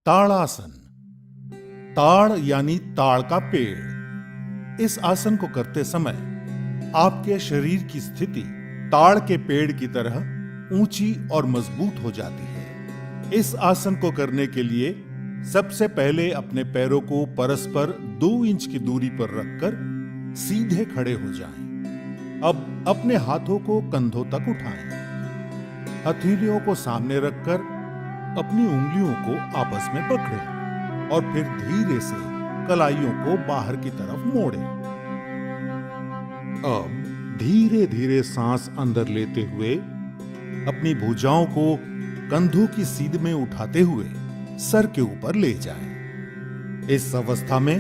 ताड़ासन। ताड़ यानी ताड़ का पेड़। इस आसन को करते समय आपके शरीर की स्थिति ताड़ के पेड़ की तरह ऊंची और मजबूत हो जाती है। इस आसन को करने के लिए सबसे पहले अपने पैरों को परस्पर 2 इंच की दूरी पर रखकर सीधे खड़े हो जाएं। अब अपने हाथों को कंधों तक उठाएं। हथेलियों को सामने रखकर अपनी उंगलियों को आपस में पकड़ें और फिर धीरे से कलाइयों को बाहर की तरफ मोड़ें। अब धीरे धीरे सांस अंदर लेते हुए अपनी भुजाओं को कंधों की सीध में उठाते हुए सर के ऊपर ले जाएं। इस अवस्था में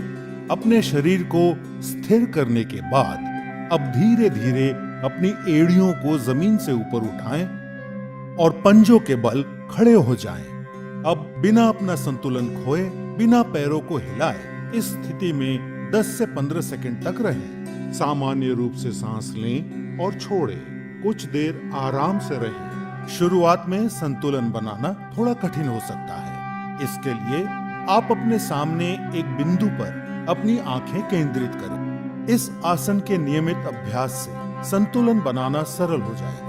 अपने शरीर को स्थिर करने के बाद अब धीरे धीरे अपनी एड़ियों को जमीन से ऊपर उठाएं और पंजों के बल खड़े हो जाएं। अब बिना अपना संतुलन खोए, बिना पैरों को हिलाए इस स्थिति में 10 से 15 सेकंड तक रहें। सामान्य रूप से सांस लें और छोड़ें। कुछ देर आराम से रहें। शुरुआत में संतुलन बनाना थोड़ा कठिन हो सकता है। इसके लिए आप अपने सामने एक बिंदु पर अपनी आंखें केंद्रित करें। इस आसन के नियमित अभ्यास से संतुलन बनाना सरल हो जाएगा।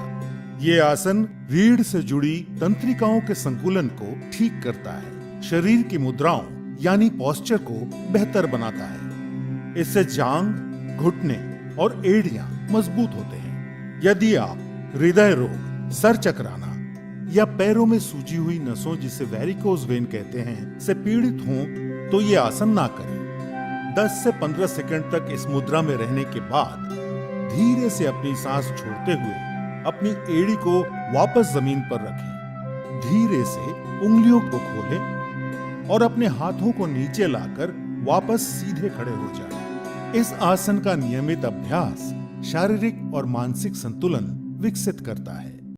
ये आसन रीढ़ से जुड़ी तंत्रिकाओं के संतुलन को ठीक करता है, शरीर की मुद्राओं यानी पोस्चर को बेहतर बनाता है। इससे जांग, घुटने और एड़ियां मजबूत होते हैं। यदि आप हृदय रोग, सर चकराना या पैरों में सूजी हुई नसों जिसे वेरिकोज वेन कहते हैं से पीड़ित हों तो ये आसन ना करें। 10 से 15 सेकंड तक इस मुद्रा में रहने के बाद धीरे से अपनी सांस छोड़ते हुए अपनी एड़ी को वापस जमीन पर रखें। धीरे से उंगलियों को खोलें और अपने हाथों को नीचे लाकर वापस सीधे खड़े हो जाएं। इस आसन का नियमित अभ्यास शारीरिक और मानसिक संतुलन विकसित करता है।